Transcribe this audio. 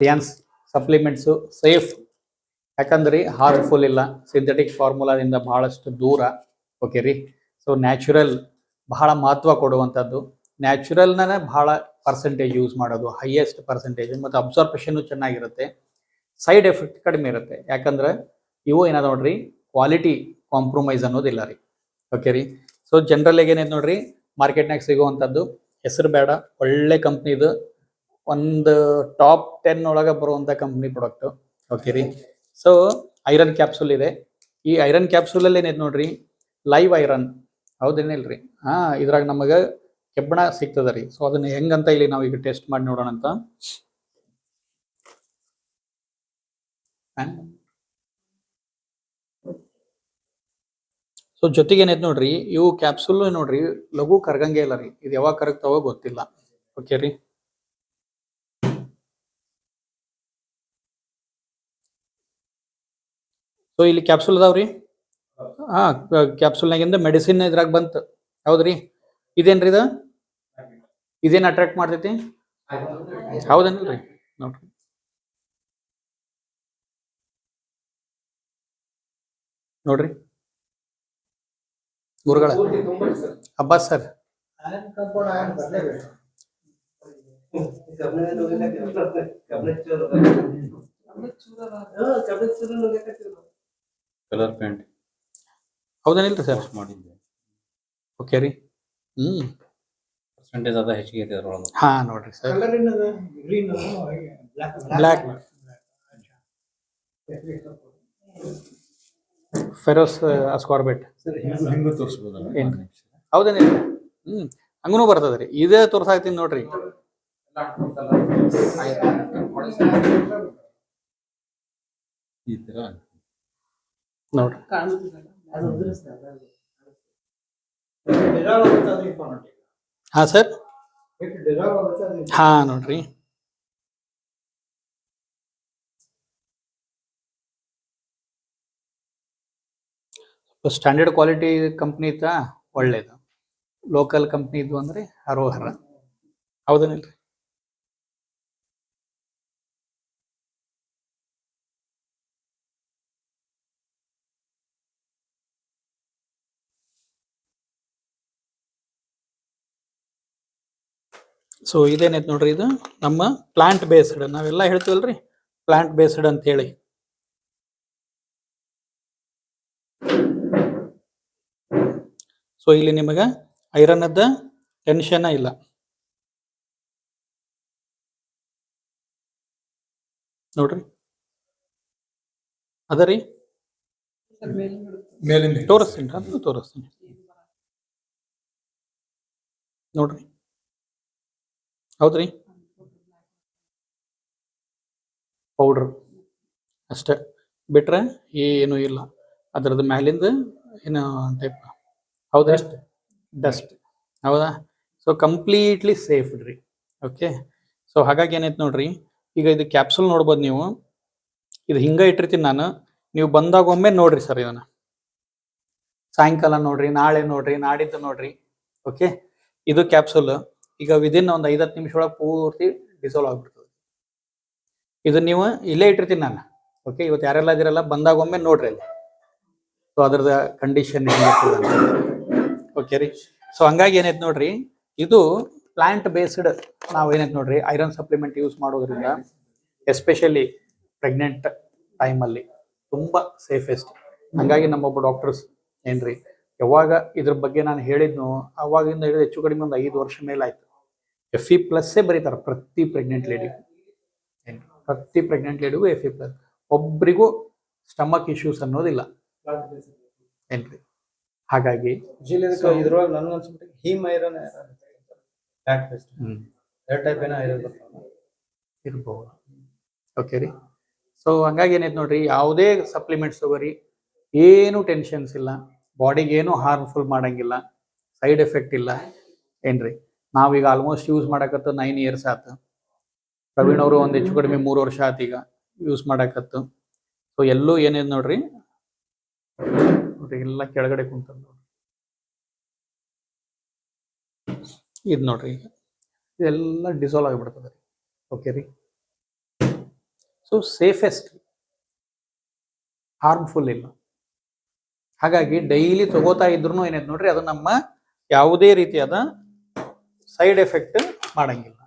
ರಿಯಾನ್ಸ್ supplements safe, ಯಾಕಂದ್ರಿ harmful ಇಲ್ಲ, synthetic ಫಾರ್ಮುಲಾದಿಂದ ಬಹಳಷ್ಟು ದೂರ. ಓಕೆ ರೀ. ಸೊ ನ್ಯಾಚುರಲ್ ಬಹಳ ಮಹತ್ವ ಕೊಡುವಂಥದ್ದು, ನ್ಯಾಚುರಲ್ನೇ ಬಹಳ ಪರ್ಸೆಂಟೇಜ್ ಯೂಸ್ ಮಾಡೋದು, ಹೈಯೆಸ್ಟ್ ಪರ್ಸೆಂಟೇಜ್, ಮತ್ತು ಅಬ್ಸಾರ್ಪ್ಷನ್ನು ಚೆನ್ನಾಗಿರುತ್ತೆ, ಸೈಡ್ ಎಫೆಕ್ಟ್ ಕಡಿಮೆ ಇರುತ್ತೆ. ಯಾಕಂದ್ರೆ ಇವು ಏನಾದ ನೋಡ್ರಿ ಕ್ವಾಲಿಟಿ ಕಾಂಪ್ರಮೈಸ್ ಅನ್ನೋದಿಲ್ಲ ರೀ. ಓಕೆ ರೀ. ಸೊ ಜನರಲ್ ಏನೈತೆ ನೋಡ್ರಿ ಮಾರ್ಕೆಟ್ನಾಗ ಸಿಗುವಂಥದ್ದು ಹೆಸರು ಬೇಡ, ಒಳ್ಳೆ ಕಂಪ್ನಿದು ಒಂದು ಟಾಪ್ 10 ಒಳಗೆ ಬರುವಂಥ ಕಂಪ್ನಿ ಪ್ರಾಡಕ್ಟು. ಓಕೆ ರೀ. ಸೊ ಐರನ್ ಕ್ಯಾಪ್ಸೂಲ್ ಇದೆ. ಈ ಐರನ್ ಕ್ಯಾಪ್ಸೂಲಲ್ಲಿ ಏನೈತೆ ನೋಡ್ರಿ ಲೈವ್ ಐರನ್, ಹೌದೇನಿಲ್ರಿ? ಇದ್ರಾಗ ನಮಗೆ ಕೆಬ್ಬಣ ಸಿಗ್ತದ ರೀ. ಸೊ ಅದನ್ನ ಹೆಂಗಂತ ಇಲ್ಲಿ ನಾವು ಈಗ ಟೆಸ್ಟ್ ಮಾಡಿ ನೋಡೋಣ ಅಂತ. ಸೊ ಜೊತೆಗೆ ಏನೈತೆ ನೋಡ್ರಿ ಇವು ಕ್ಯಾಪ್ಸೂಲ್ ನೋಡ್ರಿ ಲಘು ಕರಗಂಗೆ ಇಲ್ಲ ರೀ, ಇದು ಯಾವಾಗ ಕರಗ್ತಾವ ಗೊತ್ತಿಲ್ಲ. ಓಕೆ ರೀ. ಸೊ ಇಲ್ಲಿ ಕ್ಯಾಪ್ಸೂಲ್ ಅದಾವ್ರಿ. ಕ್ಯಾಪ್ಸೂಲ್ನಾಗಿಂದ ಮೆಡಿಸಿನ್ ಇದ್ರಾಗ ಬಂತು, ಹೌದ್ರಿ? ಇದೇನ್ರಿ ಇದು? ಇದೇನು ಅಟ್ರಾಕ್ಟ್ ಮಾಡ್ತೈತಿ? ಹೌದೇನಿಲ್ರಿ? ನೋಡ್ರಿ ನೋಡ್ರಿ ಗುರುಗಳ ಅಬ್ಬಾಸ್ ಸರ್, ಕಲರ್ ಪೇಂಟ್ ಹೌದೇನಿಲ್ರಿ ಸರ್? ಮಾಡಿದ್ದೆ. ಓಕೆ ರೀ. ಪರ್ಸೆಂಟೇಜ್ ಅದ ಹೆಚ್ಚಿಗೆ ಐತೆ ಅದರೊಳಗೆ. ಹಾ ನೋಡ್ರಿ ಸರ್, ಬ್ಲ್ಯಾಕ್ ಫೆರೋಸ್ ಅಸ್ಕಾರ್ಬೇಟ್ ಹೌದೇನಿಲ್ಲ? ಹಂಗೂ ಬರ್ತದ್ರಿ. ಇದೇ ತೋರ್ಸಾಕ್ತೀನಿ ನೋಡ್ರಿ. ಈ ತರ ನೋಡ್ರಿ ಹಾ ಸರ್, ಹಾ ನೋಡ್ರಿ ಸ್ಟ್ಯಾಂಡರ್ಡ್ ಕ್ವಾಲಿಟಿ ಕಂಪ್ನಿ ಇತ್ತ ಒಳ್ಳೇದು, ಲೋಕಲ್ ಕಂಪ್ನಿ ಇದ್ವು ಅಂದ್ರೆ ಹರೋಹರ, ಹೌದೇನಿಲ್ರಿ? ಸೊ ಇದೇನೈತೆ ನೋಡ್ರಿ, ಇದು ನಮ್ಮ ಪ್ಲಾಂಟ್ ಬೇಸ್ಡ್, ನಾವೆಲ್ಲ ಹೇಳ್ತೀವಲ್ರಿ ಪ್ಲಾಂಟ್ ಬೇಸ್ಡ್ ಅಂತ ಹೇಳಿ. ಸೊ ಇಲ್ಲಿ ನಿಮಗೆ ಐರನ್ ಅದ ಟೆನ್ಷನ್ ಇಲ್ಲ. ನೋಡ್ರಿ ಅದ ರೀ, ತೋರಿಸ್ತೀನಿ ಅದು ತೋರಿಸ್ತೀನಿ ನೋಡ್ರಿ, ಹೌದ್ರಿ? ಪೌಡ್ರ್ ಅಷ್ಟೇ ಬಿಟ್ರೆ ಏನು ಇಲ್ಲ ಅದ್ರದ್ದು ಮ್ಯಾಲಿಂದ ಏನು ಟೈಪ್, ಹೌದಾ? ಡಸ್ಟ್, ಹೌದಾ? ಸೊ ಕಂಪ್ಲೀಟ್ಲಿ ಸೇಫ್ ರೀ. ಓಕೆ. ಸೊ ಹಾಗಾಗಿ ಏನೈತೆ ನೋಡ್ರಿ, ಈಗ ಇದು ಕ್ಯಾಪ್ಸೂಲ್ ನೋಡ್ಬೋದು ನೀವು, ಇದು ಹಿಂಗೆ ಇಟ್ಟಿರ್ತೀನಿ ನಾನು, ನೀವು ಬಂದಾಗ ಒಮ್ಮೆ ನೋಡ್ರಿ ಸರ್, ಇದನ್ನ ಸಾಯಂಕಾಲ ನೋಡ್ರಿ, ನಾಳೆ ನೋಡ್ರಿ, ನಾಡಿದ್ದು ನೋಡ್ರಿ. ಓಕೆ. ಇದು ಕ್ಯಾಪ್ಸೂಲ್ ಈಗ ವಿದಿನ್ ಒಂದು 5-10 ನಿಮಿಷ ಒಳಗೆ ಪೂರ್ತಿ ಡಿಸಾಲ್ವ್ ಆಗ್ಬಿಡ್ತದೆ. ಇದನ್ನ ನೀವು ಇಲ್ಲೇ ಇಟ್ಟಿರ್ತೀನಿ ನಾನು. ಓಕೆ. ಇವತ್ತು ಯಾರೆಲ್ಲ ಇದಿರಲ್ಲ ಬಂದಾಗ ಒಮ್ಮೆ ನೋಡ್ರಿ ಅಲ್ಲಿ, ಸೊ ಅದ್ರದ ಕಂಡೀಷನ್ ಹೆಂಗಿರ್ತದೆ. ಓಕೆ ರೀ. ಸೊ ಹಂಗಾಗಿ ಏನೈತೆ ನೋಡ್ರಿ, ಇದು ಪ್ಲಾಂಟ್ ಬೇಸ್ಡ್ ನಾವು ಏನೈತೆ ನೋಡ್ರಿ ಐರನ್ ಸಪ್ಲಿಮೆಂಟ್ ಯೂಸ್ ಮಾಡೋದ್ರಿಂದ ಎಸ್ಪೆಷಲಿ ಪ್ರೆಗ್ನೆಂಟ್ ಟೈಮಲ್ಲಿ ತುಂಬ ಸೇಫೆಸ್ಟ್. ಹಂಗಾಗಿ ನಮ್ಮೊಬ್ಬ ಡಾಕ್ಟರ್ಸ್ ಏನ್ರಿ ಯಾವಾಗ ಇದ್ರ ಬಗ್ಗೆ ನಾನು ಹೇಳಿದ್ನು ಅವಾಗಿಂದ ಹಿಡಿದು ಹೆಚ್ಚು ಕಡಿಮೆ ಒಂದು 5 ವರ್ಷ ಮೇಲಾಯ್ತು. FE+ ಬರೀತಾರೆ ಪ್ರತಿ ಪ್ರೆಗ್ನೆಂಟ್ ಲೇಡಿಗೂ, ಪ್ರತಿ ಪ್ರೆಗ್ನೆಂಟ್ ಲೇಡಿಗೂ FE+. ಒಬ್ರಿಗೂ ಸ್ಟಮಕ್ ಇಶ್ಯೂಸ್ ಅನ್ನೋದಿಲ್ಲ ಏನ್ರಿ. ಹಾಗಾಗಿ ಇದ್ರೊಳಗೆ ನನ್ನ ಹೀಮ್ ಐರನ್ ಇರ್ಬೋದು. ಓಕೆ ರೀ. ಸೊ ಹಂಗಾಗಿ ಏನೈತೆ ನೋಡ್ರಿ, ಯಾವುದೇ ಸಪ್ಲಿಮೆಂಟ್ಸ್ ತಗೋರಿ, ಏನು ಟೆನ್ಷನ್ಸ್ ಇಲ್ಲ, ಬಾಡಿಗೆ ಏನು ಹಾರ್ಮ್ಫುಲ್ ಮಾಡಂಗಿಲ್ಲ, ಸೈಡ್ ಎಫೆಕ್ಟ್ ಇಲ್ಲ ಏನ್ರಿ. ನಾವೀಗ ಆಲ್ಮೋಸ್ಟ್ ಯೂಸ್ ಮಾಡಕತ್ತು 9 ಇಯರ್ಸ್ ಆಯ್ತು. ಪ್ರವೀಣ್ ಅವರು ಒಂದು ಹೆಚ್ಚು ಕಡಿಮೆ 3 ವರ್ಷ ಆಯ್ತು ಈಗ ಯೂಸ್ ಮಾಡಕತ್ತು. ಸೊ ಎಲ್ಲೂ ಏನೇನು ನೋಡ್ರಿ ಎಲ್ಲ ಕೆಳಗಡೆ ಕುಂತದ ನೋಡ್ರಿ, ಇದು ನೋಡ್ರಿ ಈಗ ಇದೆಲ್ಲ ಡಿಸಾಲ್ವ್ ಆಗಿಬಿಡ್ತದೆ ರೀ. ಓಕೆ ರೀ. ಸೊ ಸೇಫೆಸ್ಟ್, ಹಾರ್ಮ್ಫುಲ್ ಇಲ್ಲ. ಹಾಗಾಗಿ ಡೈಲಿ ತಗೋತಾ ಇದ್ರು ಏನೈತೆ ನೋಡ್ರಿ, ಅದು ನಮ್ಮ ಯಾವುದೇ ರೀತಿಯಾದ ಸೈಡ್ ಎಫೆಕ್ಟ್ ಮಾಡಂಗಿಲ್ಲ.